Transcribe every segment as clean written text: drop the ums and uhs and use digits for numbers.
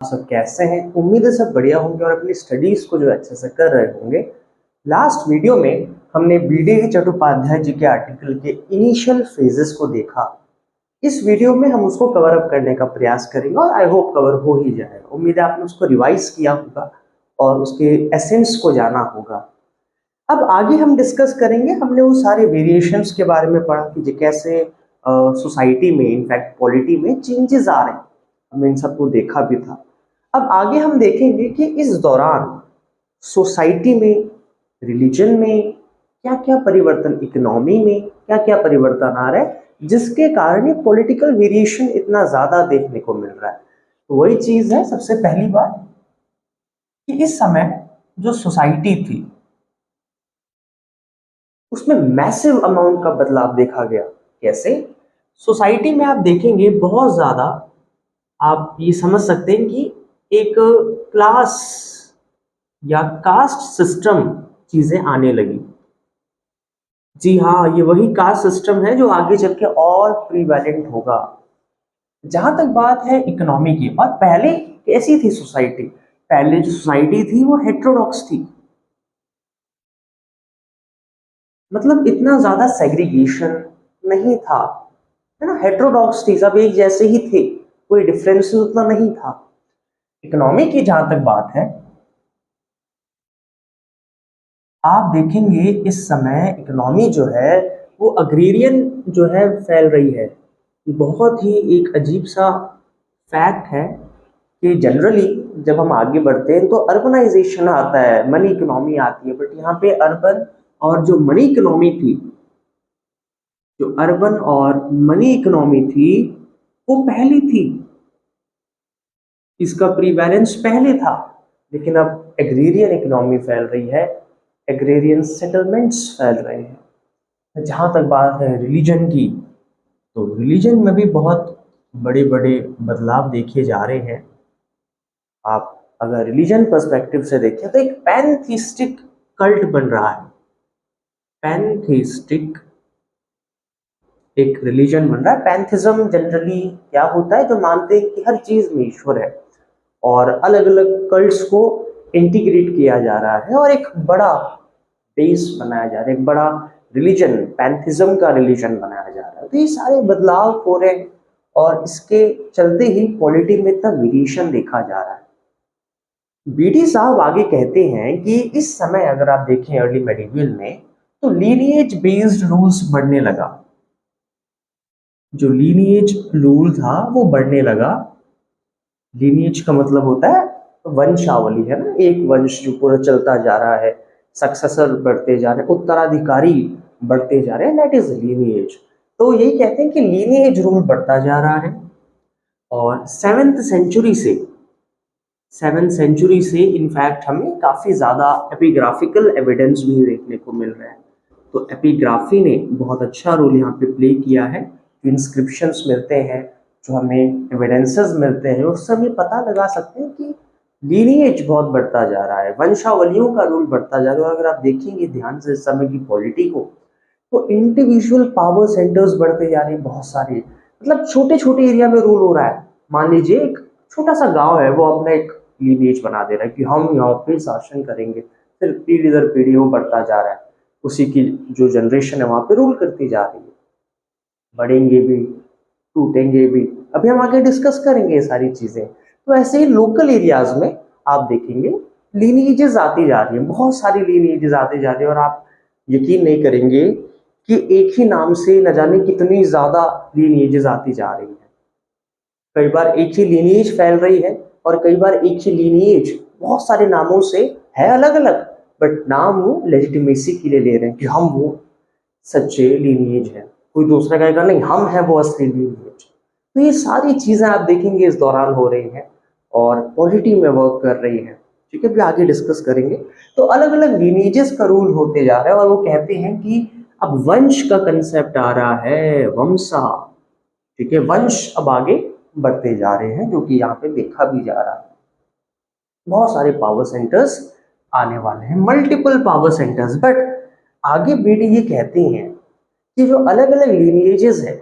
सब कैसे हैं? उम्मीद है सब बढ़िया होंगे और अपनी स्टडीज को जो अच्छे से कर रहे होंगे। लास्ट वीडियो में हमने बीडी चट्टोपाध्याय जी के आर्टिकल के इनिशियल फेजेस को देखा। इस वीडियो में हम उसको कवर अप करने का प्रयास करेंगे और आई होप कवर हो ही जाएगा। उम्मीद है आपने उसको रिवाइज किया होगा और उसके एसेंस को जाना होगा। अब आगे हम डिस्कस करेंगे। हमने वो सारे वेरिएशंस के बारे में पढ़ा कि कैसे सोसाइटी में, इनफैक्ट पॉलिटी में चेंजेस आ रहे हैं। हमने इन सबको देखा भी था। अब आगे हम देखेंगे कि इस दौरान सोसाइटी में, रिलीजन में क्या क्या परिवर्तन, इकोनॉमी में क्या क्या परिवर्तन आ रहा है, जिसके कारण ये पॉलिटिकल वेरिएशन इतना ज्यादा देखने को मिल रहा है। तो वही चीज है, सबसे पहली बात कि इस समय जो सोसाइटी थी उसमें मैसिव अमाउंट का बदलाव देखा गया। कैसे? सोसाइटी में आप देखेंगे बहुत ज्यादा, आप ये समझ सकते हैं कि एक क्लास या कास्ट सिस्टम चीजें आने लगी। जी हाँ, ये वही कास्ट सिस्टम है जो आगे चल के और प्रीवैलेंट होगा। जहां तक बात है इकोनॉमी की, और पहले कैसी थी सोसाइटी? पहले जो सोसाइटी थी वो हेटेरोडॉक्स थी, मतलब इतना ज्यादा सेग्रीगेशन नहीं था, है ना। हेटेरोडॉक्स थी, सब एक जैसे ही थे, कोई डिफरेंस उतना नहीं था। इकोनॉमी की जहां तक बात है, आप देखेंगे इस समय इकोनॉमी जो है वो अग्रेरियन जो है फैल रही है। ये बहुत ही एक अजीब सा फैक्ट है कि जनरली जब हम आगे बढ़ते हैं तो अर्बनाइजेशन आता है, मनी इकोनॉमी आती है, बट यहाँ पे अर्बन और जो मनी इकोनॉमी थी, जो अर्बन और मनी इकोनॉमी थी वो पहली थी, इसका प्रीवैलेंस पहले था। लेकिन अब एग्रेरियन इकोनॉमी फैल रही है, एग्रेरियन सेटलमेंट्स फैल रहे हैं। जहाँ तक बात है रिलीजन की, तो रिलीजन में भी बहुत बड़े बड़े बदलाव देखे जा रहे हैं। आप अगर रिलीजन पर्सपेक्टिव से देखें तो एक पैनथीस्टिक कल्ट बन रहा है। पैनथीस्टिक एक रिलीजन बन रहा है। पैंथिज्म जनरली क्या होता है? जो मानते हैं कि हर चीज में ईश्वर है, और अलग अलग कल्ट्स को इंटीग्रेट किया जा रहा है और एक बड़ा बेस बनाया जा रहा है, एक बड़ा रिलीजन, पैंथिज्म का रिलीजन बनाया जा रहा है। तो ये सारे बदलाव हो रहे हैं और इसके चलते ही पॉलिटी में इतना वेरिएशन देखा जा रहा है। बीडी साहब आगे कहते हैं कि इस समय अगर आप देखें अर्ली मेडिवल में, तो लीनिएज बेस्ड रूल्स बढ़ने लगा। जो लीनिएज रूल था वो बढ़ने लगा। लीनिएज का मतलब होता है वंशावली, है ना, एक वंश जो पूरा चलता जा रहा है, सक्सेसर बढ़ते जा रहे हैं, उत्तराधिकारी बढ़ते जा रहे हैं, दैट इज लीनिएज। तो यही कहते हैं कि लीनिएज रूल बढ़ता जा रहा है। और सेवेंथ सेंचुरी से इनफैक्ट हमें काफी ज्यादा एपिग्राफिकल एविडेंस भी देखने को मिल रहा है। तो एपिग्राफी ने बहुत अच्छा रोल यहाँ पे प्ले किया है। जो इंस्क्रिप्शंस मिलते हैं, जो हमें एविडेंसेस मिलते हैं, उससे हम ये पता लगा सकते हैं कि लीनिएज बहुत बढ़ता जा रहा है, वंशावलियों का रोल बढ़ता जा रहा है। और अगर आप देखेंगे ध्यान से इस समय की पॉलिटी को, तो इंडिविजुअल पावर सेंटर्स बढ़ते जा रहे हैं बहुत सारे। मतलब छोटे छोटे एरिया में रूल हो रहा है। मान लीजिए एक छोटा सा गांव है, वो अपना एक लीनिएज बना दे रहा है कि हम यहाँ पे शासन करेंगे, फिर पीढ़ी दर पीढ़ी वो बढ़ता जा रहा है, उसी की जो जनरेशन है वहां पे रूल करती जा रही है। बढ़ेंगे भी, टूटेंगे भी, अभी हम आगे डिस्कस करेंगे ये सारी चीजें। तो ऐसे ही लोकल एरियाज में आप देखेंगे लीनिएजेस आती जा रही है, बहुत सारी लीनिएजेस आती जा रही है। और आप यकीन नहीं करेंगे कि एक ही नाम से न जाने कितनी ज्यादा लीनिएजेस आती जा रही है। कई बार एक ही लीनिएज फैल रही है और कई बार एक ही लीनिएज बहुत सारे नामों से है, अलग अलग, बट नाम वो लेजिटिमेसी के लिए ले रहे हैं कि हम वो सच्चे लीनिएज है। कोई दूसरा कहेगा नहीं हम है वो असली लीनिएज। तो ये सारी चीजें आप देखेंगे इस दौरान हो रही हैं और पॉलिटी में वर्क कर रही है। ठीक है, भी आगे डिस्कस करेंगे। तो अलग अलग लीनिएजेस का रूल होते जा रहा है और वो कहते हैं कि अब वंश का कंसेप्ट आ रहा है, वंशा। ठीक है, वंश अब आगे बढ़ते जा रहे हैं, जो कि यहाँ पे देखा भी जा रहा है। बहुत सारे पावर सेंटर्स आने वाले हैं, मल्टीपल पावर सेंटर्स। बट आगे बीडी ये कहते हैं कि जो अलग अलग लीनिएजेस है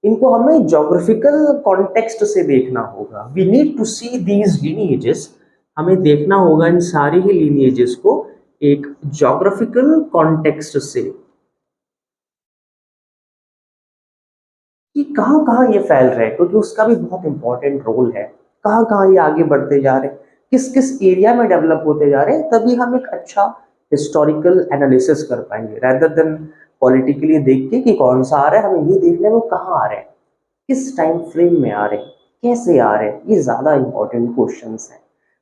इनको हमें ज्योग्राफिकल कॉन्टेक्स्ट से देखना होगा। We need to see these lineages, हमें देखना होगा इन सारी ही लीनिएजेस को एक ज्योग्राफिकल कॉन्टेक्स्ट से कि कहाँ कहाँ ये फैल रहे हैं, क्योंकि उसका भी बहुत इंपॉर्टेंट रोल है। कहाँ कहाँ ये आगे बढ़ते जा रहे हैं, किस किस एरिया में डेवलप होते जा रहे हैं, तभी हम एक अच्छा हिस्टोरिकल एनालिसिस कर पाएंगे rather देन पॉलिटिकली देख के कि कौन सा आ रहा है। हमें ये देखना है वो कहाँ आ रहे हैं, किस टाइम फ्रेम में आ रहे हैं, कैसे आ रहे हैं, ये ज़्यादा इंपॉर्टेंट क्वेश्चंस हैं।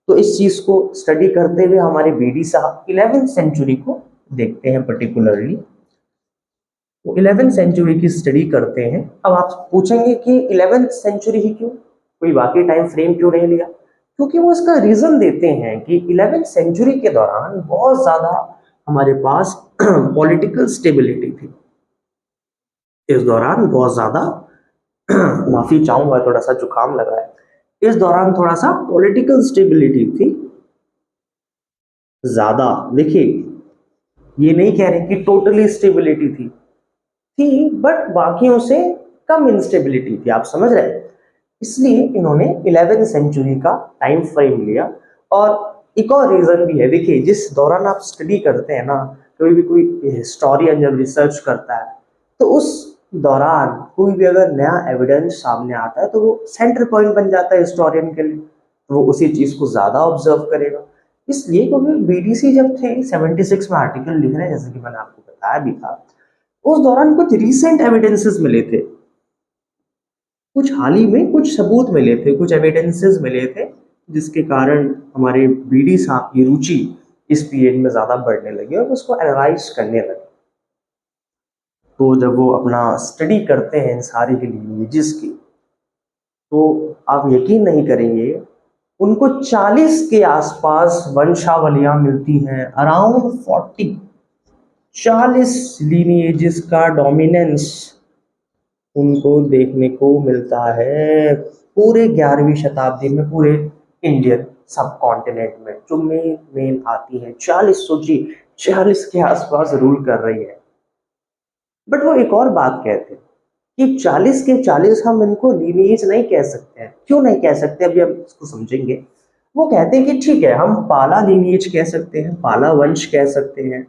तो इस चीज़ को स्टडी करते हुए हमारे बीडी साहब 11वीं सेंचुरी को देखते हैं पर्टिकुलरली। वो 11वीं सेंचुरी की स्टडी करते हैं। अब आप पूछेंगे कि 11वीं सेंचुरी ही क्यों, कोई बाकी टाइम फ्रेम क्यों नहीं लिया? क्योंकि वो इसका रीज़न देते हैं कि 11वीं सेंचुरी के दौरान बहुत ज़्यादा हमारे पास पॉलिटिकल स्टेबिलिटी थी। इस दौरान बहुत ज़्यादा माफ़ी चाहूँगा, थोड़ा सा जुकाम लगा है। इस दौरान थोड़ा सा पॉलिटिकल स्टेबिलिटी थी ज़्यादा। देखिए, ये नहीं कह रहे कि टोटली स्टेबिलिटी थी, बट बाकियों से कम इंस्टेबिलिटी थी, आप समझ रहे हैं। इसलिए इन्होंने 11वीं सेंचुरी का टाइम फ्रेम लिया। और एक और रीज़न भी है, देखिए जिस दौरान आप स्टडी करते हैं ना, कभी भी कोई हिस्टोरियन जब रिसर्च करता है तो उस दौरान कोई भी अगर नया एविडेंस सामने आता है तो वो सेंटर पॉइंट बन जाता है हिस्टोरियन के लिए, तो वो उसी चीज़ को ज़्यादा ऑब्जर्व करेगा। इसलिए क्योंकि बीडीसी जब थे 76 में आर्टिकल लिख रहे हैं, जैसे कि मैंने आपको बताया भी था, उस दौरान कुछ रीसेंट एविडेंसेस मिले थे, कुछ हाल ही में कुछ सबूत मिले थे, कुछ एविडेंसेस मिले थे, जिसके कारण हमारे बीडी साहब की रुचि इस पीरियड में ज़्यादा बढ़ने लगी और उसको एनालाइज करने लगे। तो जब वो अपना स्टडी करते हैं इन सारी लिनिएजेस की, तो आप यकीन नहीं करेंगे, उनको 40 के आसपास वंशावलियां मिलती हैं, अराउंड 40 लिनिएजेस का डोमिनेंस उनको देखने को मिलता है पूरे 11वीं शताब्दी में, पूरे इंडियन सब कॉन्टिनेंट में जो मेन मेन आती है। 40, सोचिए 40 के आसपास रूल कर रही है। बट वो एक और बात कहते हैं कि 40 के 40 हम इनको लीनिएज नहीं कह सकते हैं। क्यों नहीं कह सकते, अभी हम इसको समझेंगे। वो कहते हैं कि ठीक है, हम पाला लीनिएज कह सकते हैं, पाला वंश कह सकते हैं,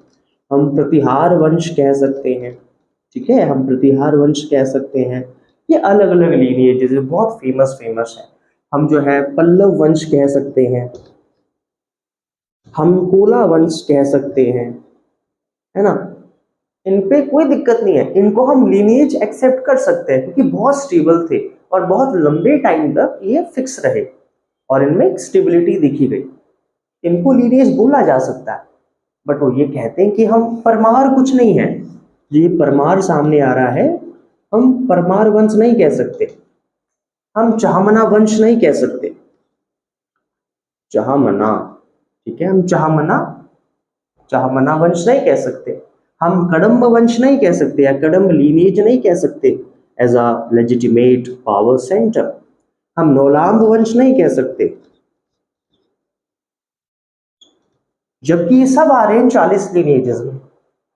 हम प्रतिहार वंश कह सकते हैं, ठीक है, हम प्रतिहार वंश कह सकते हैं। ये अलग अलग लीनिएज बहुत फेमस फेमस है। हम जो है पल्लव वंश कह सकते हैं, हम कोला वंश कह सकते हैं, है ना। इन पे कोई दिक्कत नहीं है, इनको हम लीनिएज एक्सेप्ट कर सकते हैं क्योंकि बहुत स्टेबल थे और बहुत लंबे टाइम तक ये फिक्स रहे और इनमें स्टेबिलिटी दिखी गई, इनको लीनिएज बोला जा सकता है। बट वो ये कहते हैं कि हम परमार कुछ नहीं है, ये परमार सामने आ रहा है, हम परमार वंश नहीं कह सकते, हम चाहमना वंश नहीं कह सकते, चाहमना, ठीक है, हम चाहमना चाहमना वंश नहीं कह सकते, हम कदम्ब वंश नहीं कह सकते या कदम्ब लीनिएज नहीं कह सकते as a legitimate power center, हम नौलाम्ब वंश नहीं कह सकते, जबकि ये सब आ रहे हैं 40 लीनिएजेस में।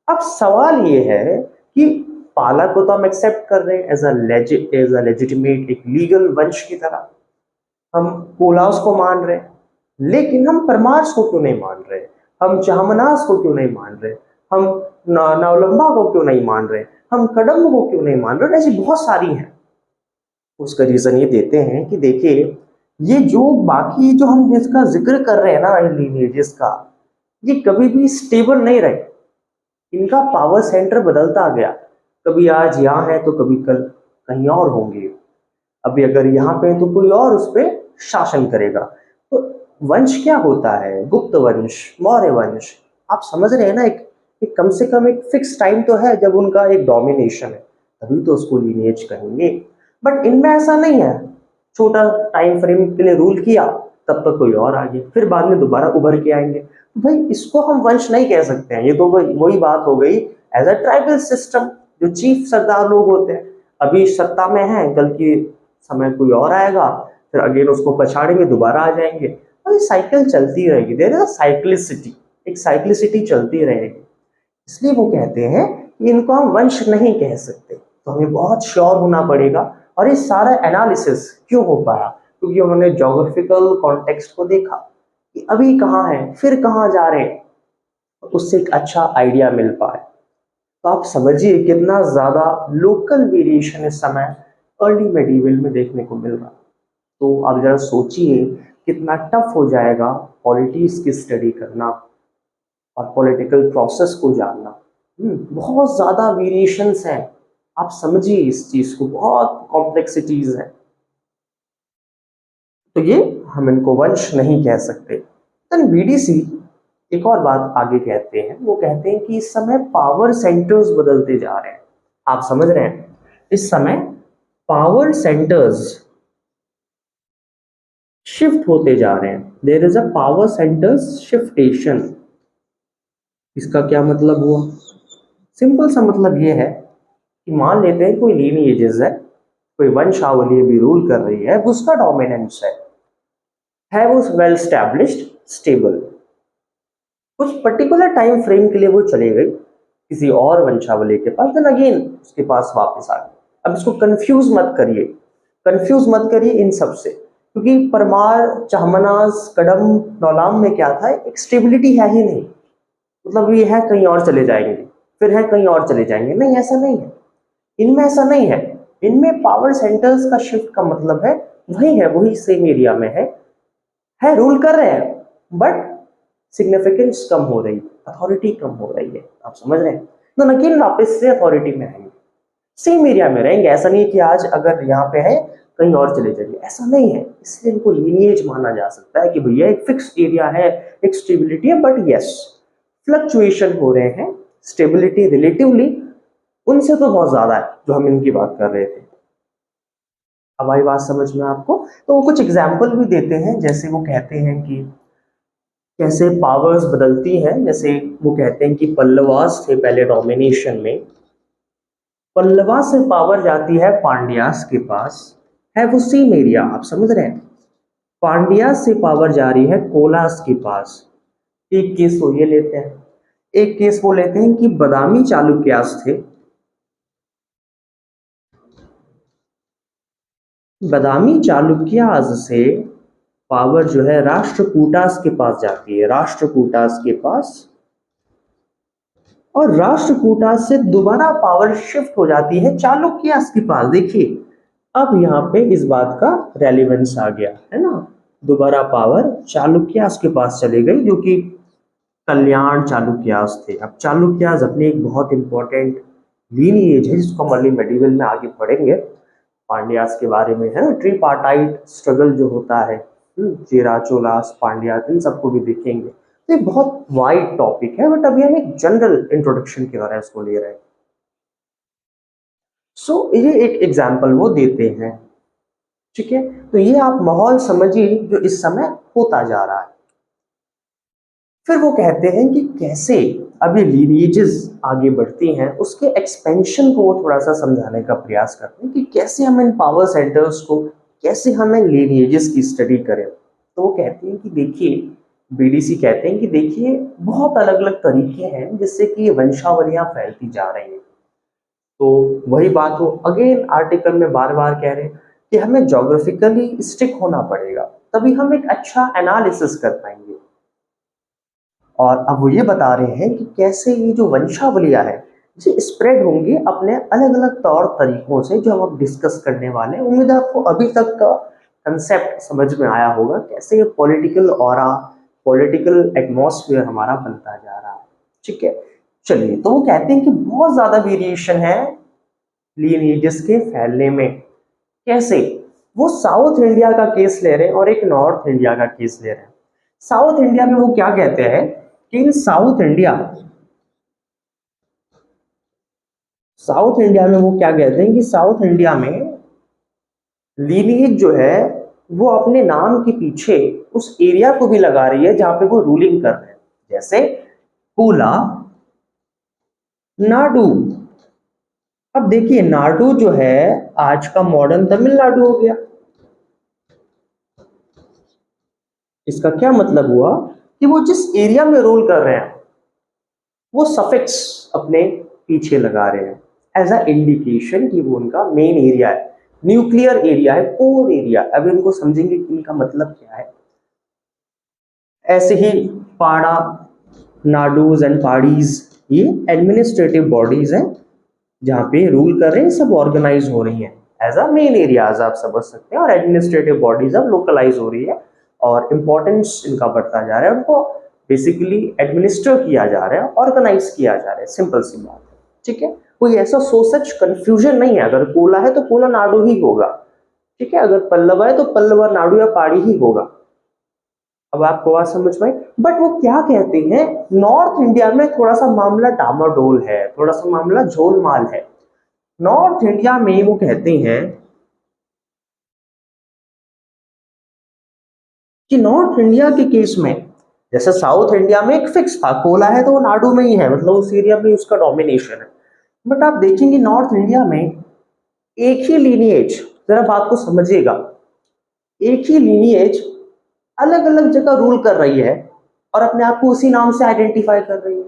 अब सवाल ये है कि पाला को तो हम एक्सेप्ट कर रहे हैं एज अ लेजिटिमेट एक लीगल वंश की तरह, हम कोलास को मान रहे हैं, लेकिन हम परमार्स को क्यों नहीं मान रहे, हम चाहमनास को क्यों नहीं मान रहे, हम नवलंबा को क्यों नहीं मान रहे, हम कदम्ब को क्यों नहीं मान रहे, ऐसी बहुत सारी हैं। उसका रीजन ये देते हैं कि देखिए, ये जो बाकी जो हम जिसका जिक्र कर रहे हैं ना इन लीनिएजेस का, ये कभी भी स्टेबल नहीं रहे, इनका पावर सेंटर बदलता गया, कभी आज यहाँ है तो कभी कल कहीं और होंगे, अभी अगर यहाँ पे है तो कोई और उस पर शासन करेगा। तो वंश क्या होता है, गुप्त वंश, मौर्य वंश, आप समझ रहे हैं ना, एक कम से कम एक फिक्स टाइम तो है जब उनका एक डोमिनेशन है, तभी तो उसको लीनिएज कहेंगे। बट इनमें ऐसा नहीं है, छोटा टाइम फ्रेम के लिए रूल किया, तब तक कोई और आ गया, फिर बाद में दोबारा उभर के आएंगे, तो भाई इसको हम वंश नहीं कह सकते हैं। ये तो वही बात हो गई एज अ ट्राइबल सिस्टम, जो चीफ सरदार लोग होते हैं अभी सत्ता में हैं, कल की समय कोई और आएगा, फिर अगेन उसको पछाड़ेंगे, दोबारा आ जाएंगे, और ये साइकिल चलती रहेगी। देयर इज अ साइक्लिसिटी, एक साइक्लिसिटी चलती रहेगी। इसलिए वो कहते हैं कि इनको हम वंश नहीं कह सकते। तो हमें बहुत श्योर होना पड़ेगा। और ये सारा एनालिसिस क्यों हो पाया? क्योंकि उन्होंने जोग्राफिकल कॉन्टेक्स्ट को देखा कि अभी कहाँ है, फिर कहाँ जा रहे हैं, उससे एक अच्छा आइडिया मिल पाए। तो आप समझिए कितना ज्यादा लोकल वेरिएशन इस समय अर्ली मेडिवल में देखने को मिल रहा। तो आप जरा सोचिए कितना टफ हो जाएगा पॉलिटिक्स की स्टडी करना और पॉलिटिकल प्रोसेस को जानना। बहुत ज्यादा वेरिएशंस हैं, आप समझिए इस चीज को, बहुत कॉम्प्लेक्सिटीज है। तो ये हम इनको वंश नहीं कह सकते। देन बीडीसी एक और बात आगे कहते हैं, वो कहते हैं कि इस समय पावर सेंटर्स बदलते जा रहे हैं। आप समझ रहे हैं, इस समय पावर सेंटर्स शिफ्ट होते जा रहे हैं। There is a power centres shiftation. इसका क्या मतलब हुआ? सिंपल सा मतलब ये है कि मान लेते हैं कोई लीनिएजेस है, कोई वंशावली भी रूल कर रही है, उसका डोमिनेंस है वो वेल स्टैब्लिश्ड, स्टेबल, कुछ पर्टिकुलर टाइम फ्रेम के लिए वो चले गई किसी और वंशावली के पास, देन अगेन उसके पास वापस आ गई। अब इसको कंफ्यूज मत करिए, कंफ्यूज मत करिए इन सब से, क्योंकि परमार, चाहमनास, कदम, नौलाम में क्या था, एक स्टेबिलिटी है ही नहीं। मतलब ये है कहीं और चले जाएंगे, फिर है कहीं और चले जाएंगे, नहीं ऐसा नहीं है। इनमें ऐसा नहीं है। इनमें पावर सेंटर्स का शिफ्ट का मतलब है वही है, वही सेम एरिया में है रूल कर रहे हैं, बट सिग्निफिकेंस कम हो रही है, अथॉरिटी कम हो रही है। आप समझ रहे हैं? तो नकीन वापस से अथॉरिटी में रहेंगे, सेम एरिया में रहेंगे। ऐसा नहीं है कि आज अगर यहाँ पे है कहीं और चले जाएंगे, ऐसा नहीं है। इसलिए इनको लीनिएज माना जा सकता है कि भैया एक फिक्स एरिया है, एक स्टेबिलिटी है, बट यस फ्लक्चुएशन हो रहे हैं। स्टेबिलिटी रिलेटिवली उनसे तो बहुत ज्यादा है जो हम इनकी बात कर रहे थे। अब आई बात समझ में आपको? तो वो कुछ एग्जाम्पल भी देते हैं, जैसे वो कहते हैं कि कैसे पावर्स बदलती हैं। जैसे वो कहते हैं कि पल्लवास थे पहले डोमिनेशन में, पल्लवा से पावर जाती है पांड्यास के पास, है वो सेम एरिया, आप समझ रहे हैं। पांड्यास से पावर जा रही है कोलास के पास। एक केस वो ये लेते हैं, एक केस वो लेते हैं कि बादामी चालुक्यास थे, बादामी चालुक्यास से पावर जो है राष्ट्रकूटास के पास जाती है, राष्ट्रकूटास के पास, और राष्ट्रकूटास से दोबारा पावर शिफ्ट हो जाती है चालुक्यास के पास। देखिए अब यहाँ पे इस बात का रेलिवेंस आ गया है ना, दोबारा पावर चालुक्यास के पास चली गई, जो कि कल्याण चालुक्यास थे। अब चालुक्यास अपने एक बहुत इंपॉर्टेंट लीनिएज है जिसको हम अर्ली मेडिवल में आगे पढ़ेंगे, पांड्यास के बारे में, है ना, ट्रीपार्टाइट स्ट्रगल जो होता है, चेरा, चोलास, पांड्यास, इन सबको भी देखेंगे। तो ये बहुत वाइड टॉपिक है, बट अभी हम एक जनरल इंट्रोडक्शन की तरह इसको ले रहे हैं। सो ये एक एग्जाम्पल वो देते हैं, ठीक है। तो ये आप माहौल समझिए जो इस समय होता जा रहा है। फिर वो कहते हैं कि कैसे अब ये लीनिएजेस आगे बढ़ती हैं, उसके एक्सपेंशन को वो थोड़ा सा समझाने का प्रयास करते हैं कि कैसे हम इन पावर सेंटर्स को, कैसे हम इन लीनिएजेस की स्टडी करें। तो वो कहते हैं कि देखिए, बीडीसी कहते हैं कि देखिए बहुत अलग अलग तरीके हैं जिससे कि ये वंशावलियां फैलती जा रही हैं। तो वही बात वो अगेन आर्टिकल में बार बार कह रहे हैं कि हमें ज्योग्राफिकली स्टिक होना पड़ेगा, तभी हम एक अच्छा एनालिसिस कर पाएंगे। और अब वो ये बता रहे हैं कि कैसे ये जो वंशावलियां है ये स्प्रेड होंगी अपने अलग अलग तौर तरीकों से, जो हम अब डिस्कस करने वाले हैं। उम्मीद है आपको अभी तक का कंसेप्ट समझ में आया होगा, कैसे ये पॉलिटिकल ऑरा, पॉलिटिकल एटमॉस्फेयर हमारा बनता जा रहा है, ठीक है। चलिए, तो वो कहते हैं कि बहुत ज्यादा वेरिएशन है लीनिएजेस के फैलने में। कैसे? वो साउथ इंडिया का केस ले रहे हैं और एक नॉर्थ इंडिया का केस ले रहे हैं। साउथ इंडिया में वो क्या कहते हैं कि इन साउथ इंडिया में वो क्या कहते हैं कि साउथ इंडिया में लीनिएज जो है वो अपने नाम के पीछे उस एरिया को भी लगा रही है जहां पे वो रूलिंग कर रहे हैं। जैसे कूला, नाडु। अब देखिए नाडु जो है आज का मॉडर्न तमिलनाडु हो गया। इसका क्या मतलब हुआ कि वो जिस एरिया में रूल कर रहे हैं वो सफिक्स अपने पीछे लगा रहे हैं, एज अ इंडिकेशन कि वो उनका मेन एरिया है, न्यूक्लियर एरिया है, कोर एरिया। अब इनको समझेंगे कि इनका मतलब क्या है। ऐसे ही पाड़ा, नाडूज एंड पाड़ीज, ये एडमिनिस्ट्रेटिव बॉडीज हैं जहाँ पे रूल कर रहे हैं, सब ऑर्गेनाइज हो रही हैं एज अ मेन एरियाज, आप समझ सकते हैं। और एडमिनिस्ट्रेटिव बॉडीज अब लोकलाइज हो रही है और इम्पोर्टेंस इनका बढ़ता जा रहा है, उनको बेसिकली एडमिनिस्टर किया जा रहा है, ऑर्गेनाइज किया जा रहा है, सिंपल सी बात है। ठीक है, कोई ऐसा सो सच कंफ्यूजन नहीं है। अगर कोला है तो कोला नाडू ही होगा, ठीक है। अगर पल्लवा है तो पल्लवा नाडू या पाड़ी ही होगा। अब आपको बात समझ में। बट वो क्या कहते हैं, नॉर्थ इंडिया में थोड़ा सा मामला डामाडोल है, थोड़ा सा मामला झोलमाल है। नॉर्थ इंडिया में वो कहते हैं कि नॉर्थ इंडिया के केस में, जैसे साउथ इंडिया में एक फिक्स था, कोला है तो वो नाडू में ही है, मतलब उस एरिया में उसका डोमिनेशन है। बट आप देखेंगे नॉर्थ इंडिया में एक ही लीनिएज, जरा बात को समझिएगा, एक ही लीनिएज अलग अलग जगह रूल कर रही है और अपने आप को उसी नाम से आइडेंटिफाई कर रही है।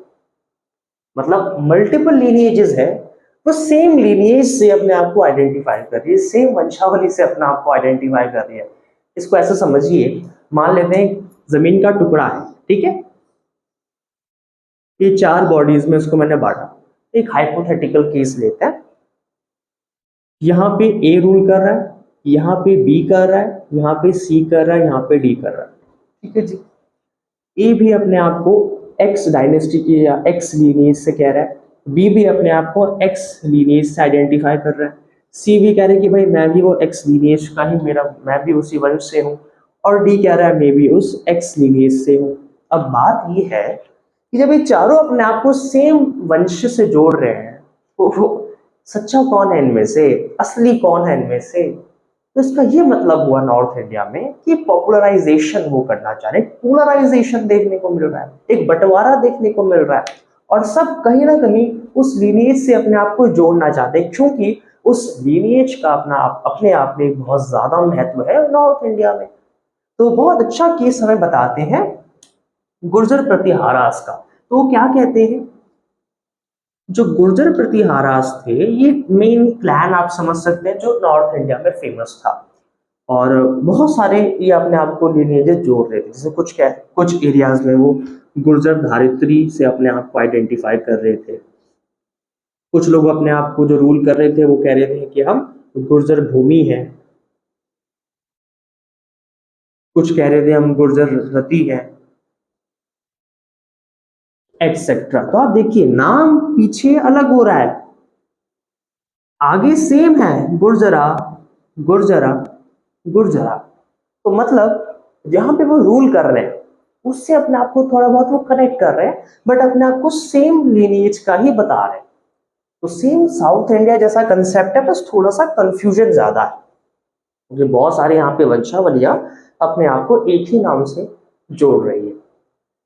मतलब मल्टीपल लीनिएजेस है, वो सेम लीनिएज से अपने आप को आइडेंटिफाई कर रही है, सेम वंशावली से अपने आप को आइडेंटिफाई कर रही है। इसको ऐसे समझिए, मान लेते हैं जमीन का टुकड़ा है, ठीक है। ये चार बॉडीज में इसको मैंने बांटा। एक हाइपोथेटिकल केस लेते हैं, यहाँ पे ए रूल कर रहा है, यहाँ पे बी कर रहा है, यहाँ पे सी कर रहा है, यहाँ पे डी कर रहा है, ठीक है जी। ए भी अपने आप को एक्स डायनेस्टी की या एक्स लीनिएज से कह रहा है, बी भी अपने आप को एक्स लीनिएज से आइडेंटिफाई कर रहा है, सी भी कह रहा है कि भाई मैं भी वो एक्स लीनिएज का ही, मेरा मैं भी उसी वंश से हूँ, और डी कह रहा है मैं भी उस एक्स लीनिएज से हूँ। अब बात ये है कि जब ये चारों अपने आप को सेम वंश से जोड़ रहे हैं तो वो सच्चा कौन है इनमें से, असली कौन है इनमें से। तो इसका ये मतलब हुआ नॉर्थ इंडिया में कि पॉपुलराइजेशन वो करना चाह रहे हैं, पोलराइजेशन देखने को मिल रहा है, एक बंटवारा देखने को मिल रहा है, और सब कहीं ना कहीं उस लीनिएज से अपने आप को जोड़ना चाहते हैं, क्योंकि उस लीनिएज का अपने आप में बहुत ज्यादा महत्व है नॉर्थ इंडिया में। तो बहुत अच्छा केस हमें बताते हैं गुर्जर प्रतिहारास का। तो वो क्या कहते हैं, जो गुर्जर प्रतिहारास थे ये मेन क्लैन आप समझ सकते हैं जो नॉर्थ इंडिया में फेमस था, और बहुत सारे ये अपने आप को लिनिएजेस जोड़ रहे थे। जैसे कुछ एरियाज में वो गुर्जर धारित्री से अपने आप को आइडेंटिफाई कर रहे थे, कुछ लोग अपने आप को जो रूल कर रहे थे वो कह रहे थे कि हम गुर्जर भूमि हैं, कुछ कह रहे थे हम गुर्जर रति हैं, एक्सेट्रा। तो आप देखिए नाम पीछे अलग हो रहा है, आगे सेम है, गुर्जरा गुर्जरा गुर्जरा। तो मतलब जहां पे वो रूल कर रहे हैं उससे अपने आप को थोड़ा बहुत वो कनेक्ट कर रहे हैं, बट अपने आप को सेम लीनिएज का ही बता रहे हैं। तो सेम साउथ इंडिया जैसा कंसेप्ट है, बस थोड़ा सा कंफ्यूजन ज्यादा है, क्योंकि बहुत सारे यहाँ पे वंशावलियां अपने आप को एक ही नाम से जोड़ रही है।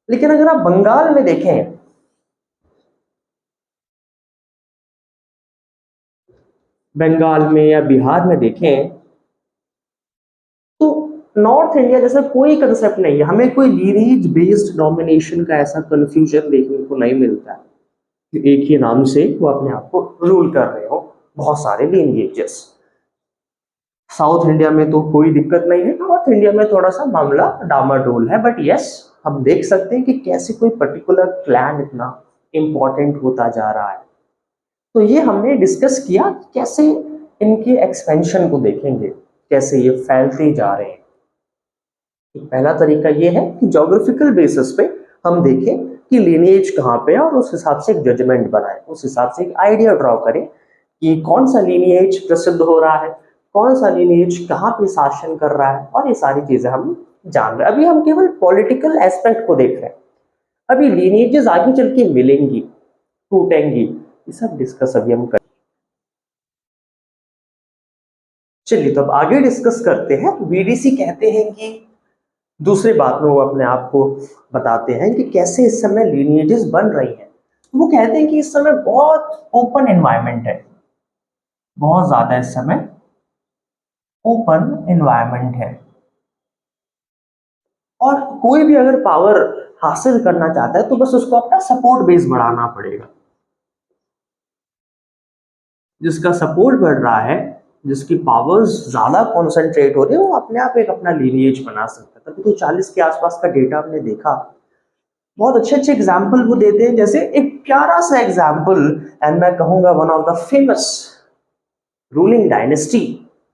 लेकिन अगर आप बंगाल में देखें, बंगाल में या बिहार में देखें, तो नॉर्थ इंडिया जैसा कोई कंसेप्ट नहीं है, हमें कोई लीनिएज बेस्ड डोमिनेशन का ऐसा कंफ्यूजन देखने को नहीं मिलता है कि एक ही नाम से वो अपने आप को रूल कर रहे हो बहुत सारे लीनिएजेस। साउथ इंडिया में तो कोई दिक्कत नहीं है, नॉर्थ इंडिया में थोड़ा सा मामला डामाडोल है। बट यस, हम देख सकते हैं कि कैसे कोई पर्टिकुलर क्लैन इतना इंपॉर्टेंट होता जा रहा है। तो ये हमने डिस्कस किया कैसे इनके एक्सपेंशन को देखेंगे, कैसे ये फैलते जा रहे हैं। पहला तरीका ये है कि ज्योग्राफिकल बेसिस पे हम देखें कि लिनेज कहाँ पे है और उस हिसाब से एक जजमेंट बनाएं, उस हिसाब से एक आइडिया ड्रॉ करें कि कौन सा लिनेज प्रसिद्ध हो रहा है, कौन सा लिनेज कहाँ पे शासन कर रहा है, और ये सारी चीजें हम जान रहे हैं। अभी हम केवल पॉलिटिकल एस्पेक्ट को देख रहे हैं, अभी लिनेजेस आगे चल के मिलेंगी, टूटेंगी, ये सब डिस्कस अभी हम कर। चलिए तो अब आगे डिस्कस करते हैं। वीडीसी कहते हैं कि दूसरे बात में वो अपने आप को बताते हैं कि कैसे इस समय लीनिएजेस बन रही हैं। वो कहते हैं कि इस समय बहुत ओपन एनवायरनमेंट है, बहुत ज्यादा इस समय ओपन एनवायरनमेंट है, और कोई भी अगर पावर हासिल करना चाहता है तो बस उसको अपना सपोर्ट बेस बढ़ाना पड़ेगा। जिसका सपोर्ट बढ़ रहा है, जिसकी पावर्स ज़्यादा कॉन्सेंट्रेट हो रही है, वो अपने आप एक अपना लीनिएज बना सकता है। तभी तो 40 के आसपास का डेटा हमने देखा। बहुत अच्छे अच्छे एग्जाम्पल वो देते हैं, जैसे एक प्यारा सा एग्जाम्पल, एंड मैं कहूँगा one of the famous ruling dynasty,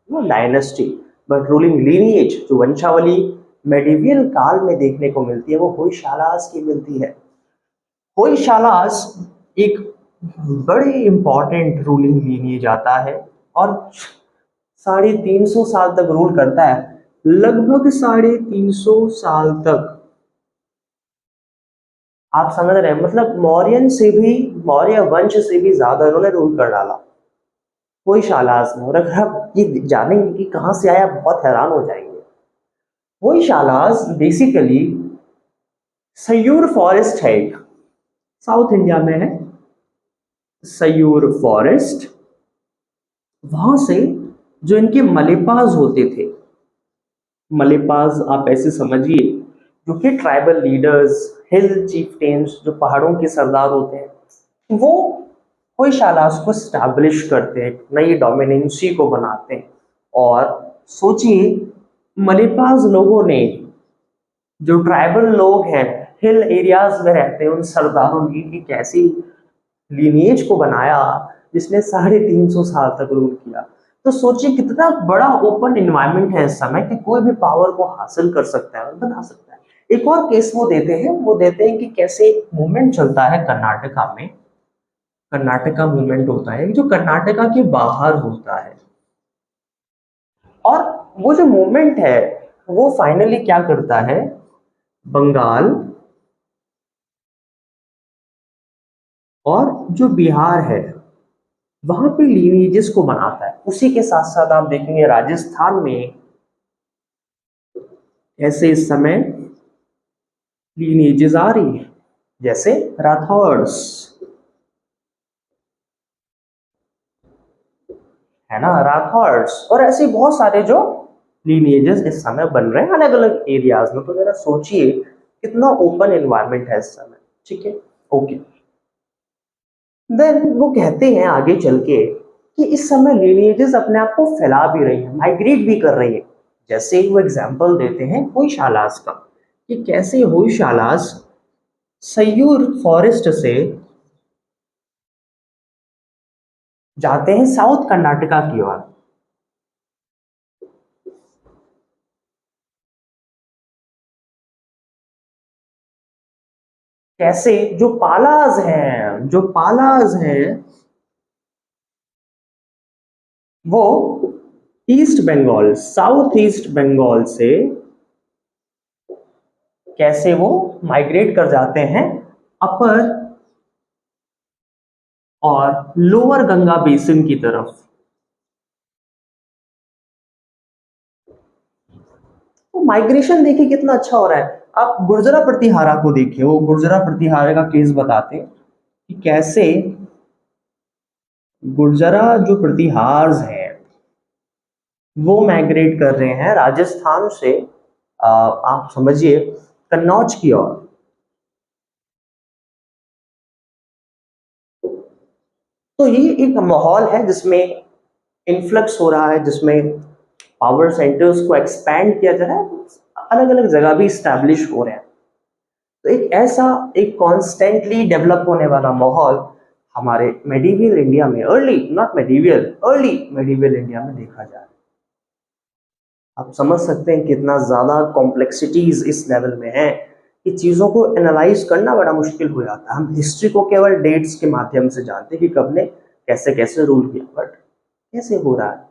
no dynasty but ruling lineage, जो वंशावली मेडिवियल काल में देखने को मिलती है, वो होयसालास की मिलती है। होयसालास एक बड़े इंपॉर्टेंट रूलिंग लीनिएज आता है और 350 साल तक रूल करता है, लगभग 350 साल तक। आप समझ रहे हैं, मतलब मौर्यन से भी, मौर्य वंश से भी ज्यादा उन्होंने रूल कर डाला होयसालास में। और अगर आप ये जानेंगे कि कहाँ से आया, बहुत हैरान हो जाएंगे। होयसालास बेसिकली सयूर फॉरेस्ट है, एक साउथ इंडिया में है सयूर फॉरेस्ट। वहां से जो इनके मलेपास होते थे, मलेपास आप ऐसे समझिए, जो कि ट्राइबल लीडर्स, हिल चीफटेन्स, जो पहाड़ों के सरदार होते हैं, वो होयसालास को स्टैब्लिश करते हैं, नई डोमिनेंसी को बनाते हैं। और सोचिए, मलेपास लोगों ने, जो ट्राइबल लोग हैं, हिल एरियाज में रहते हैं, उन सरदारों ने की कैसी लीनिएज को बनाया जिसने 350 साल तक रूल किया। तो सोचिए कितना बड़ा ओपन एनवायरनमेंट है इस समय कि कोई भी पावर को हासिल कर सकता है और बना सकता है। एक और केस वो देते हैं कि कैसे मूवमेंट चलता है कर्नाटका में। कर्नाटका मूवमेंट होता है जो कर्नाटका के बाहर होता है, और वो जो मूवमेंट है वो फाइनली क्या करता है, बंगाल और जो बिहार है वहां पे लीनिएजेस को बनाता है। उसी के साथ साथ आप देखेंगे राजस्थान में ऐसे इस समय लीनिएजेस आ रही है, जैसे राठौर्स, है ना, राठौर्स, और ऐसे बहुत सारे जो लीनिएजेस इस समय बन रहे हैं अलग अलग एरियाज में। तो जरा सोचिए कितना ओपन एनवायरनमेंट है इस समय। ठीक है, ओके। देन वो कहते हैं आगे चल के कि इस समय लीनिएजेस अपने आप को फैला भी रही है, माइग्रेट भी कर रही है। जैसे वो एग्जाम्पल देते हैं होयसालास का, कि कैसे होयसालास सयूर फॉरेस्ट से जाते हैं साउथ कर्नाटका की ओर। कैसे जो पालाज हैं वो east Bengal, south east Bengal से कैसे वो माइग्रेट कर जाते हैं अपर और लोअर गंगा बेसिन की तरफ। तो माइग्रेशन देखिए कितना अच्छा हो रहा है। आप गुर्जरा प्रतिहारा को देखिए, वो गुर्जरा प्रतिहारा का केस बताते हैं कि कैसे गुर्जरा जो प्रतिहार हैं वो माइग्रेट कर रहे हैं राजस्थान से, आप समझिए कन्नौज की ओर। तो ये एक माहौल है जिसमें इन्फ्लक्स हो रहा है, जिसमें पावर सेंटर्स को एक्सपैंड किया जा रहा है, अलग अलग जगह भी स्टैब्लिश हो रहे हैं। तो एक ऐसा एक कॉन्स्टेंटली डेवलप होने वाला माहौल हमारे मेडिवियल इंडिया में, अर्ली मेडिवियल इंडिया में देखा जा रहा है। आप समझ सकते हैं कितना ज्यादा कॉम्प्लेक्सिटीज इस लेवल में है कि चीजों को एनालाइज करना बड़ा मुश्किल हो जाता है। हम हिस्ट्री को केवल डेट्स के माध्यम से जानते हैं कि कब ने कैसे कैसे रूल किया, बट कैसे हो रहा है,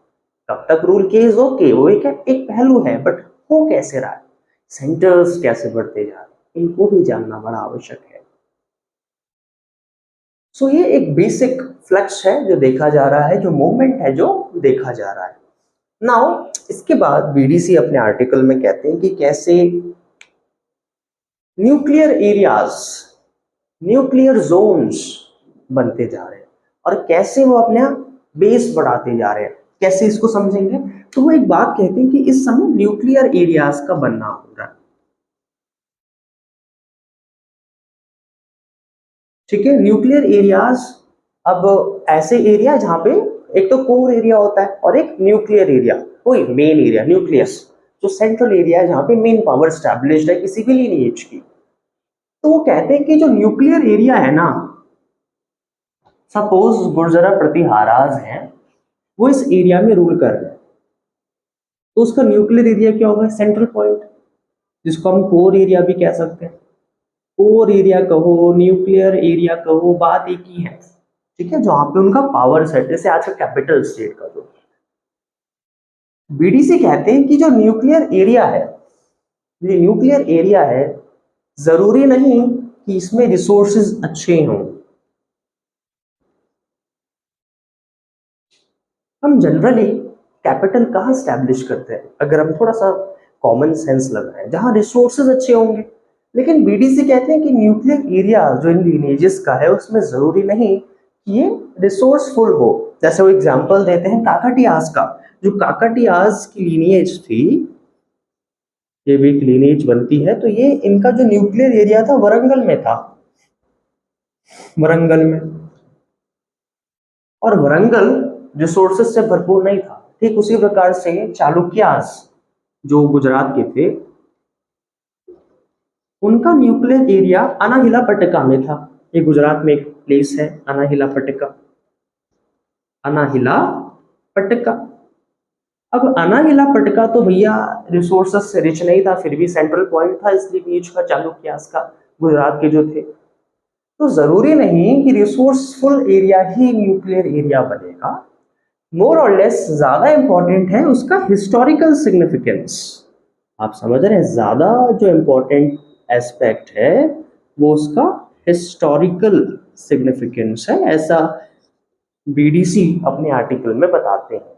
कब तक रूल किया इज ओके, वो एक पहलू है, बट हो कैसे रहा है, सेंटर्स कैसे बढ़ते जा रहे हैं, इनको भी जानना बड़ा आवश्यक है। सो ये एक बेसिक फ्लक्स है जो देखा जा रहा है, जो मूवमेंट है जो देखा जा रहा है। नाउ इसके बाद बीडीसी अपने आर्टिकल में कहते हैं कि कैसे न्यूक्लियर एरियाज, न्यूक्लियर जोन्स बनते जा रहे हैं और कैसे वो अपने बेस बढ़ाते जा रहे हैं। कैसे इसको समझेंगे, तो वो एक बात कहते हैं कि इस समय न्यूक्लियर एरियाज का बनना हो रहा है। ठीक है, न्यूक्लियर एरियाज, अब ऐसे एरिया जहां पे एक तो कोर एरिया होता है और एक न्यूक्लियर एरिया, वही मेन एरिया न्यूक्लियस, जो सेंट्रल एरिया है जहाँ पे मेन पावर स्टैब्लिश्ड है किसी भी लीनिएज की। तो वो कहते हैं कि जो न्यूक्लियर एरिया है ना, सपोज गुर्जरा प्रतिहाराज हैं, वो इस एरिया में रूल कर रहे हैं, तो उसका न्यूक्लियर एरिया क्या होगा? सेंट्रल पॉइंट, जिसको हम कोर एरिया भी कह सकते हैं। कोर एरिया कहो, न्यूक्लियर एरिया कहो, बात एक ही है, ठीक है। जहां पे उनका पावर सेट, जैसे आज का कैपिटल स्टेट का जो बीडीसी कहते हैं कि जो न्यूक्लियर एरिया है, ये न्यूक्लियर एरिया है, जरूरी नहीं कि इसमें रिसोर्सेज अच्छे हों। हम जनरली कैपिटल कहाँ स्टैब्लिश करते हैं? अगर हम थोड़ा सा कॉमन सेंस लगाएं, जहां रिसोर्सेज अच्छे होंगे। लेकिन बीडीसी कहते हैं कि न्यूक्लियर एरिया जो इन लिनेजेस का है उसमें जरूरी नहीं कि ये रिसोर्सफुल हो। जैसे वो एग्जांपल देते हैं काकटियाज का, जो काकटियाज की लिनेज थी, ये भी एक लिनेज बनती है, तो ये इनका जो न्यूक्लियर एरिया था वरंगल में था, वरंगल में। और वरंगल रिसोर्सेज से भरपूर नहीं था। ठीक उसी प्रकार से चालुक्यास जो गुजरात के थे, उनका न्यूक्लियर एरिया अनाहिलापट्टिका में था। ये गुजरात में एक प्लेस है अनाहिलापट्टिका, अनाहिलापट्टिका। अब अनाहिलापट्टिका तो भैया रिसोर्सेज से रिच नहीं था, फिर भी सेंट्रल पॉइंट था इसलिए बीच का चालुक्यास का, गुजरात के जो थे। तो जरूरी नहीं कि रिसोर्सफुल एरिया ही न्यूक्लियर एरिया बनेगा। मोर और लेस ज्यादा इंपॉर्टेंट है उसका हिस्टोरिकल सिग्निफिकेंस। आप समझ रहे हैं, ज्यादा जो इंपॉर्टेंट एस्पेक्ट है वो उसका हिस्टोरिकल सिग्निफिकेंस है, ऐसा बीडीसी अपने आर्टिकल में बताते हैं।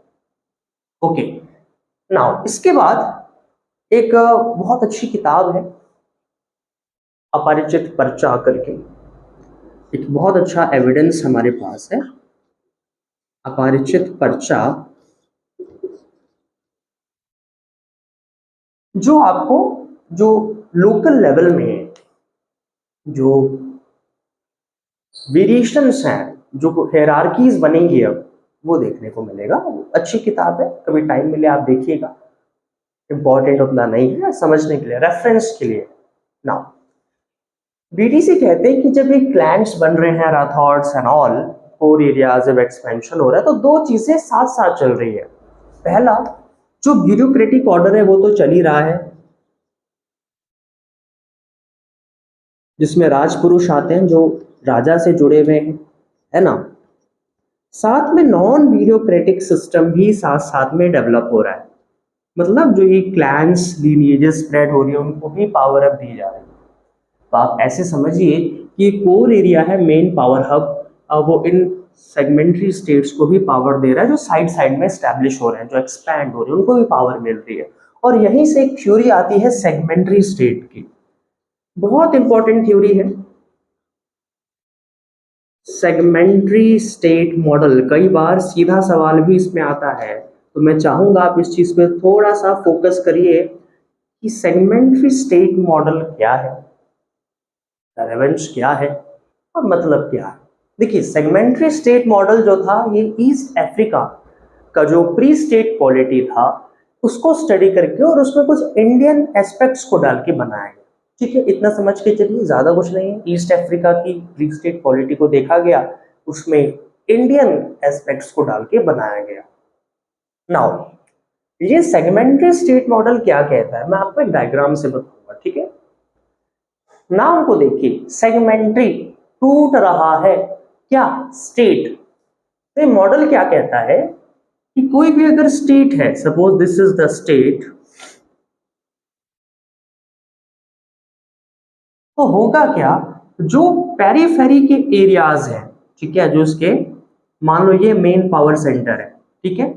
ओके, नाउ इसके बाद एक बहुत अच्छी किताब है अपरिचित पर्चा करके, एक बहुत अच्छा एविडेंस हमारे पास है। अपरिचित पर्चा जो आपको जो लोकल लेवल में जो वेरिएशंस हैं, जो हेरारकीज बनेंगी अब वो देखने को मिलेगा। अच्छी किताब है, कभी टाइम मिले आप देखिएगा। इंपॉर्टेंट उतना नहीं है, समझने के लिए, रेफरेंस के लिए। नाउ बीडीसी कहते हैं कि जब ये क्लैंस बन रहे हैं, Rathore's and all, core areas जब एक्सपेंशन हो रहा है, तो दो चीजें साथ साथ चल रही है। पहला, जो ब्यूरोक्रेटिक ऑर्डर है वो तो चल ही रहा है, जिसमें राजपुरुष आते हैं जो राजा से जुड़े हुए हैं, है ना। साथ में नॉन ब्यूरोक्रेटिक सिस्टम भी साथ साथ में डेवलप हो रहा है। मतलब जो ये क्लैंस लीनिएजेस स्प्रेड हो रही है उनको भी पावर अप दी जा रही है। तो आप ऐसे समझिए कि कोर एरिया है मेन पावर हब, वो इन सेगमेंटरी स्टेट्स को भी पावर दे रहा है, जो साइड साइड में स्टैब्लिश हो रहे हैं, जो एक्सपैंड हो रहे हैं, उनको भी पावर मिल रही है। और यहीं से एक थ्योरी आती है सेगमेंटरी स्टेट की, बहुत इंपॉर्टेंट थ्योरी है सेगमेंटरी स्टेट मॉडल। कई बार सीधा सवाल भी इसमें आता है, तो मैं चाहूंगा आप इस चीज पे थोड़ा सा फोकस करिए कि सेगमेंटरी स्टेट मॉडल क्या है, रेलेवेंस क्या है और मतलब क्या है। देखिए, सेगमेंटरी स्टेट मॉडल जो था ये ईस्ट अफ्रीका का जो प्री स्टेट पॉलिटी था उसको स्टडी करके और उसमें कुछ इंडियन एस्पेक्ट्स को डाल के बनाया गया। ठीक है, इतना समझ के चलिए, ज्यादा कुछ नहीं है। ईस्ट अफ्रीका की प्री स्टेट पॉलिटी को देखा गया, उसमें इंडियन एस्पेक्ट्स को डाल के बनाया गया। नाउ ये सेगमेंटरी स्टेट मॉडल क्या कहता है, मैं आपको एक डायग्राम से बताऊंगा, ठीक है। नाम को देखिए, सेगमेंटरी, टूट रहा है क्या स्टेट। तो मॉडल क्या कहता है कि कोई भी अगर स्टेट है, suppose this is the state, तो होगा क्या, जो पेरीफेरी के एरियाज हैं, ठीक है, जो इसके, मान लो ये मेन पावर सेंटर है, ठीक है,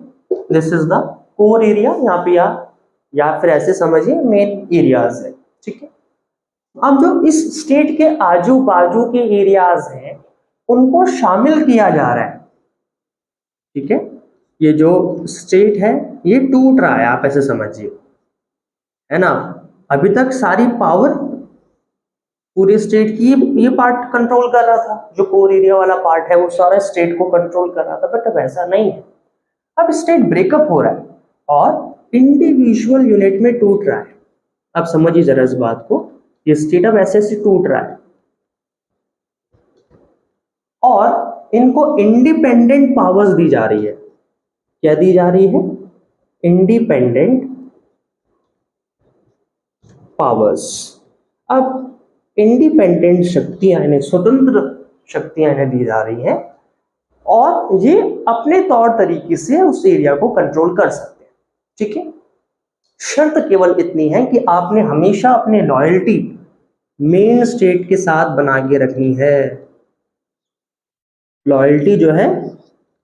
this is the core area, यहाँ पे या फिर ऐसे समझिए मेन एरियाज है, ठीक है। अब जो इस स्टेट के आजू बाजू के एरियाज हैं उनको शामिल किया जा रहा है, ठीक है। ये जो स्टेट है ये टूट रहा है, आप ऐसे समझिए, है ना। अभी तक सारी पावर पूरे स्टेट की ये पार्ट कंट्रोल कर रहा था, जो कोर एरिया वाला पार्ट है वो सारा स्टेट को कंट्रोल कर रहा था, बट अब ऐसा नहीं है। अब स्टेट ब्रेकअप हो रहा है और इंडिविजुअल यूनिट में टूट रहा है। अब समझिए जरा इस बात को, ये स्टेट अब ऐसे ऐसे टूट रहा है और इनको इंडिपेंडेंट पावर्स दी जा रही है। क्या दी जा रही है? Independent powers. अब इंडिपेंडेंट शक्तियां इन्हें, स्वतंत्र शक्तियां इन्हें दी जा रही हैं और ये अपने तौर तरीके से उस एरिया को कंट्रोल कर सकते हैं। ठीक है, शर्त केवल इतनी है कि आपने हमेशा अपने लॉयल्टी मेन स्टेट के साथ बना के रखनी है। लॉयल्टी जो है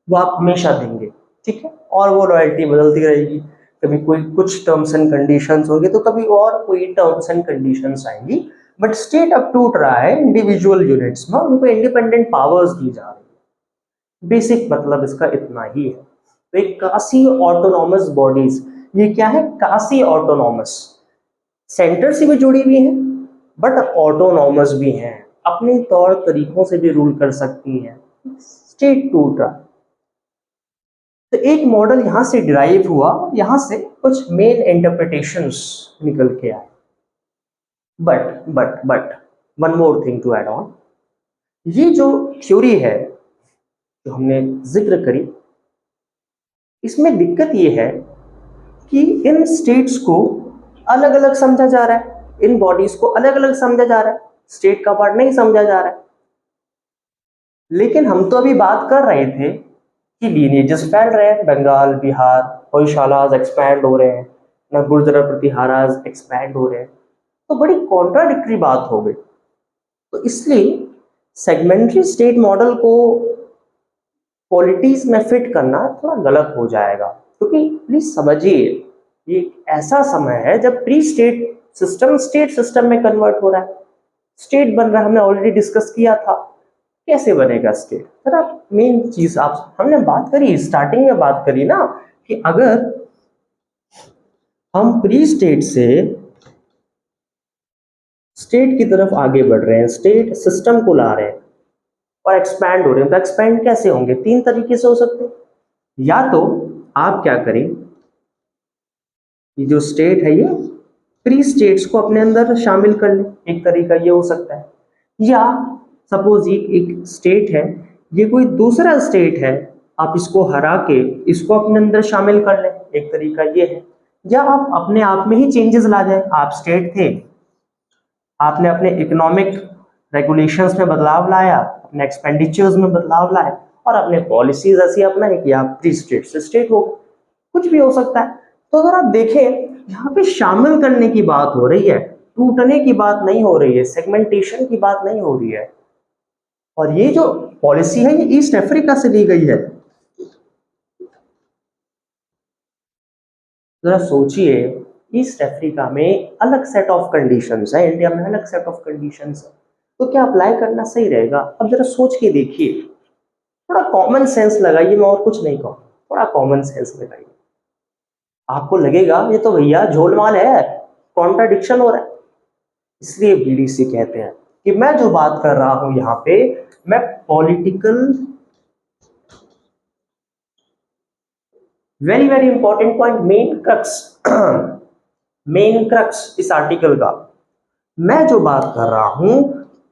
वो आप हमेशा देंगे, ठीक है, और वो लॉयल्टी बदलती रहेगी। कभी कोई कुछ टर्म्स एंड कंडीशंस होंगे तो कभी और कोई टर्म्स एंड कंडीशंस आएंगी, बट स्टेट अब टूट रहा है इंडिविजुअल यूनिट्स में, उनको इंडिपेंडेंट पावर्स दी जा रही है। बेसिक मतलब इसका इतना ही है। तो एक कासी ऑटोनॉमस बॉडीज, ये क्या है? कासी ऑटोनॉमस, सेंटर से भी जुड़ी हुई है बट ऑटोनॉमस भी हैं, अपने तौर तरीकों से भी रूल कर सकती हैं। स्टेट टूट रहा। तो एक मॉडल यहां से डिराइव हुआ, यहां से कुछ मेन इंटरप्रिटेशंस निकल के आए। But one more thing to add on, ये जो थ्योरी है जो हमने जिक्र करी, इसमें दिक्कत ये है कि इन स्टेट्स को अलग अलग समझा जा रहा है, इन बॉडीज को अलग अलग समझा जा रहा है, स्टेट का पार्ट नहीं समझा जा रहा है। लेकिन हम तो अभी बात कर रहे थे कि लीनिएजेस फैल रहे हैं, बंगाल, बिहार, होयशालाज एक्सपैंड हो रहे हैं ना, गुर्जर प्रतिहाराज एक्सपैंड हो रहे हैं, तो बड़ी कॉन्ट्राडिक्टरी बात हो गई। तो इसलिए सेगमेंटरी स्टेट मॉडल को पॉलिटीज में फिट करना थोड़ा गलत हो जाएगा, क्योंकि प्लीज समझिए ये ऐसा समय है जब pre state system state system में कन्वर्ट हो रहा है, स्टेट बन रहा है। हमने ऑलरेडी डिस्कस किया था कैसे बनेगा स्टेट। जरा मेन चीज आप हमने बात करी, स्टार्टिंग में बात करी ना, कि अगर हम प्री स्टेट से स्टेट की तरफ आगे बढ़ रहे हैं, स्टेट सिस्टम को ला रहे हैं और एक्सपैंड हो रहे हैं, तो एक्सपैंड कैसे होंगे? तीन तरीके से हो सकते हैं। या तो आप क्या करें, ये जो स्टेट है ये प्री स्टेट्स को अपने अंदर शामिल कर ले, एक तरीका ये हो सकता है। या सपोज एक स्टेट है, ये कोई दूसरा स्टेट है, आप इसको हरा के इसको अपने अंदर शामिल कर ले, एक तरीका ये है। या आप अपने आप में ही चेंजेस ला जाए, आप स्टेट थे, आपने अपने इकोनॉमिक रेगुलेशंस में बदलाव लाया, अपने एक्सपेंडिचर्स में बदलाव लाए और अपने पॉलिसीज ऐसी अपनाए कि आप प्री स्टेट से स्टेट हो, कुछ भी हो सकता है। तो अगर आप देखें यहाँ पे शामिल करने की बात हो रही है, टूटने की बात नहीं हो रही है, सेगमेंटेशन की बात नहीं हो रही है। और ये जो पॉलिसी है ये ईस्ट अफ्रीका से ली गई है। जरा सोचिए, ईस्ट अफ्रीका में अलग सेट ऑफ कंडीशंस है, इंडिया में अलग सेट ऑफ कंडीशंस है, तो क्या अप्लाई करना सही रहेगा? अब जरा सोच के देखिए, थोड़ा कॉमन सेंस लगाइए, मैं और कुछ नहीं कहूँ, थोड़ा कॉमन सेंस लगाइए। आपको लगेगा ये तो भैया झोलमाल है, कॉन्ट्राडिक्शन हो रहा है। इसलिए बीडीसी कहते हैं कि मैं जो बात कर रहा हूं यहाँ पे, मैं political, very very important point, main crux इस आर्टिकल का, मैं जो बात कर रहा हूं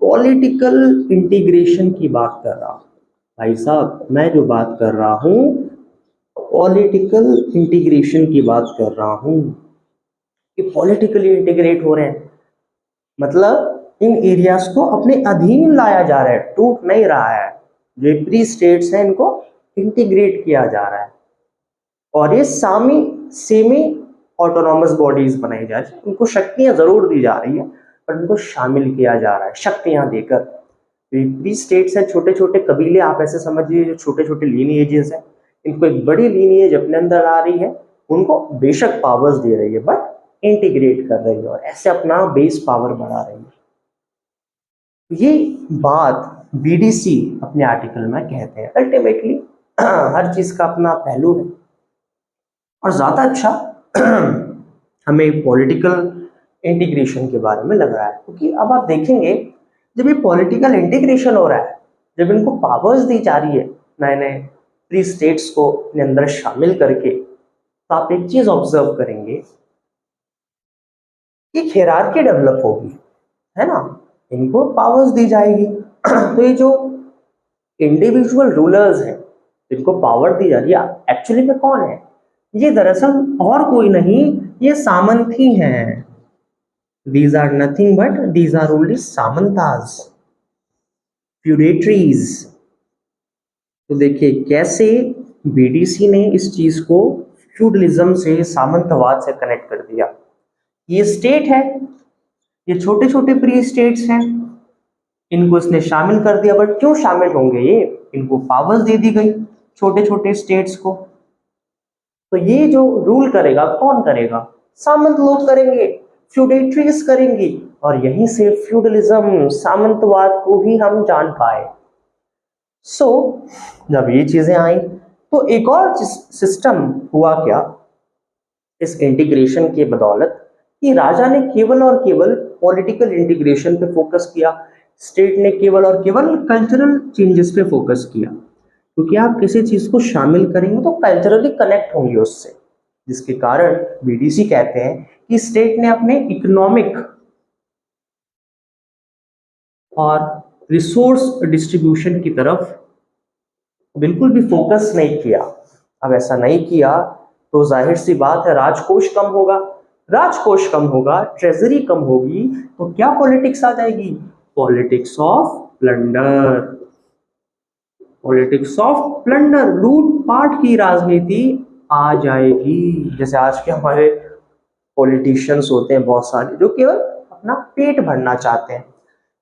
पॉलिटिकल इंटीग्रेशन की बात कर रहा हूं। भाई साहब, मैं जो बात कर रहा हूं पॉलिटिकल इंटीग्रेशन की बात कर रहा हूं, कि पॉलिटिकली इंटीग्रेट हो रहे हैं, मतलब इन एरियाज को अपने अधीन लाया जा रहा है, टूट नहीं रहा है। जो प्री स्टेट्स हैं इनको इंटीग्रेट किया जा रहा है और ये सेमी ऑटोनॉमस बॉडीज बनाई जा रही है, उनको शक्तियां जरूर दी जा रही है पर उनको शामिल किया जा रहा है शक्तियां देकर। प्री स्टेट्स हैं, छोटे छोटे कबीले, आप ऐसे समझिए जो छोटे छोटे लीनिएजेस हैं, इनको एक बड़ी लीनिएज अपने अंदर आ रही है, उनको बेशक पावर्स दे रही है बट इंटीग्रेट कर रही है और ऐसे अपना बेस पावर बढ़ा रही है। ये बात बीडीसी अपने आर्टिकल में कहते हैं। अल्टीमेटली हर चीज का अपना पहलू है और ज्यादा अच्छा हमें पॉलिटिकल इंटीग्रेशन के बारे में लग रहा है, क्योंकि अब आप देखेंगे जब ये पॉलिटिकल इंटीग्रेशन हो रहा है, जब इनको पावर्स दी जा रही है नए नए, प्री स्टेट्स को अपने अंदर शामिल करके, तो आप एक चीज ऑब्जर्व करेंगे कि हियरार्की डेवलप होगी, है ना, इनको पावर्स दी जाएगी। तो ये जो इंडिविजुअल रूलर्स हैं, इनको पावर दी जा रही है, एक्चुअली में कौन है? ये दरअसल और कोई नहीं, ये सामंत ही हैं। These are nothing but these are only सामंतास, फ्यूडेटरीज। तो देखिए कैसे बीडीसी ने इस चीज को फ्यूडलिज्म से, सामंतवाद से कनेक्ट कर दिया। ये स्टेट है, ये छोटे छोटे प्री स्टेट्स हैं, इनको इसने शामिल कर दिया। बट क्यों शामिल होंगे ये? इनको पावर्स दे दी गई छोटे छोटे स्टेट्स को। तो ये जो रूल करेगा कौन करेगा? सामंत लोग करेंगे, फ्यूडेटरीज करेंगी, और यहीं से फ्यूडलिज्म, सामंतवाद को ही हम जान पाए। सो जब ये चीजें आई तो एक और सिस्टम हुआ क्या इस इंटीग्रेशन के बदौलत, कि राजा ने केवल और केवल पॉलिटिकल इंटीग्रेशन पे फोकस किया, स्टेट ने केवल और केवल कल्चरल चेंजेस पे फोकस किया। क्योंकि आप किसी चीज को शामिल करेंगे तो कल्चरली कनेक्ट होंगे उससे, जिसके कारण बीडीसी कहते हैं कि स्टेट ने अपने इकोनॉमिक और रिसोर्स डिस्ट्रीब्यूशन की तरफ बिल्कुल भी फोकस नहीं किया। अब ऐसा नहीं किया तो जाहिर सी बात है राजकोष कम होगा, राजकोष कम होगा, ट्रेजरी कम होगी, तो क्या पॉलिटिक्स आ जाएगी? Politics of plunder, politics of plunder, लूटपाट की राजनीति आ जाएगी। जैसे आज के हमारे पॉलिटिशियंस होते हैं बहुत सारे, जो केवल अपना पेट भरना चाहते हैं।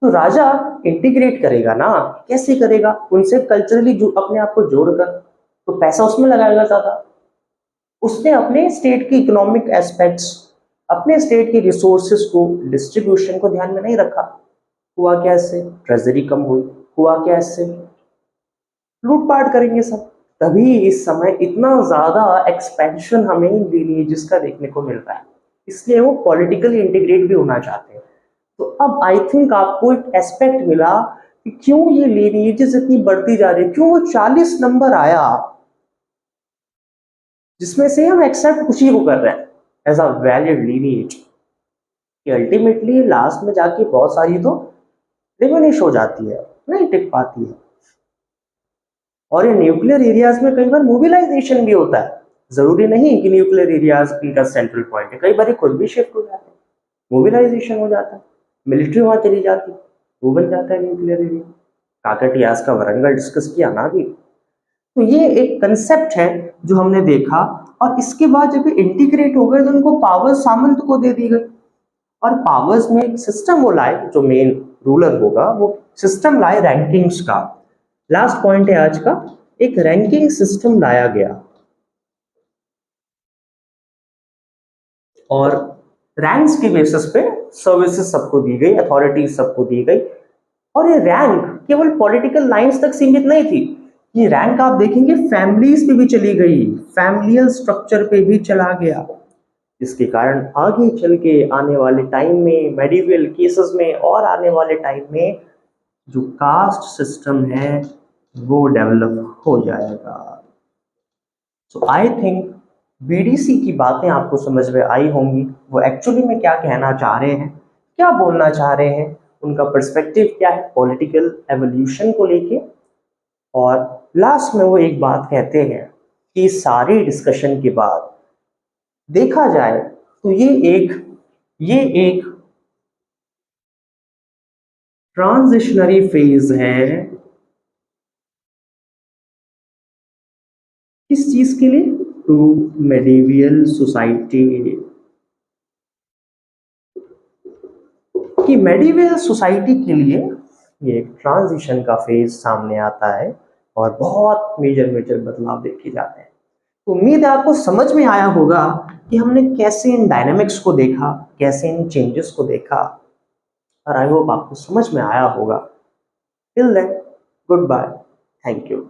तो राजा इंटीग्रेट करेगा ना, कैसे करेगा? उनसे कल्चरली अपने आप को जोड़कर, तो पैसा उसमें लगाएगा ज्यादा। उसने अपने स्टेट की इकोनॉमिक एस्पेक्ट्स, अपने स्टेट की रिसोर्सेस को, डिस्ट्रीब्यूशन को ध्यान में नहीं रखा। हुआ क्या इससे? ट्रेजरी कम हुई। हुआ क्या इससे? लूटपाट करेंगे सब। तभी इस समय इतना ज्यादा एक्सपेंशन हमें लिनिएजेस का देखने को मिल रहा है, इसलिए वो पॉलिटिकली इंटीग्रेट भी होना चाहते हैं। तो अब आई थिंक आपको एक एस्पेक्ट मिला कि क्यों ये लिनिएजेस इतनी बढ़ती जा रही है, क्यों वो 40 नंबर आया, जिसमें से हम एक्सेप्ट उसी को कर रहे हैं एज अ वैलिड लीनिएज, कि अल्टीमेटली लास्ट में जाके बहुत सारी तो डिमिनिश हो जाती है, नहीं टिक पाती है। और ये न्यूक्लियर एरियाज में कई बार मोबिलाइजेशन भी होता है, जरूरी नहीं कि न्यूक्लियर एरियाज इनका सेंट्रल पॉइंट है, कई बार खुद भी शिफ्ट हो जाते हैं, मोबिलाइजेशन हो जाता है, मिलिट्री वहां चली जाती है, वो बन जाता है न्यूक्लियर एरिया। काकटियास का वरंगल डिस्कस किया ना अभी। तो ये एक कंसेप्ट है जो हमने देखा, और इसके बाद जब इंटीग्रेट हो गए तो उनको पावर सामंत को दे दी गई, और पावर्स में एक सिस्टम वो लाए, जो मेन रूलर होगा वो सिस्टम लाए रैंकिंग्स का। लास्ट पॉइंट है आज का, एक रैंकिंग सिस्टम लाया गया, और रैंक्स के बेसिस पे सर्विसेज सबको दी गई, अथॉरिटीज सबको दी गई। और ये रैंक केवल पॉलिटिकल लाइंस तक सीमित नहीं थी, ये रैंक आप देखेंगे फैमिलीज पे भी चली गई, फैमिलियल स्ट्रक्चर पे भी चला गया, जिसके कारण आगे चल के आने वाले टाइम में, मेडिवल केसेस में और आने वाले टाइम में जो कास्ट सिस्टम है वो डेवलप हो जाएगा। सो आई थिंक बीडीसी की बातें आपको समझ में आई होंगी, वो एक्चुअली में क्या कहना चाह रहे हैं, क्या बोलना चाह रहे हैं, उनका पर्सपेक्टिव क्या है पॉलिटिकल एवोल्यूशन को लेके। और लास्ट में वो एक बात कहते हैं कि सारे डिस्कशन के बाद देखा जाए तो ये एक ट्रांजिशनरी फेज है। किस चीज के लिए? टू मेडिवियल सोसाइटी, कि मेडिवियल सोसाइटी के लिए ये एक ट्रांजिशन का फेज सामने आता है, और बहुत मेजर मेजर बदलाव देखे जाते हैं। तो उम्मीद है आपको समझ में आया होगा कि हमने कैसे इन डायनामिक्स को देखा, कैसे इन चेंजेस को देखा, और आई होप आपको समझ में आया होगा। Till then, good bye, thank you.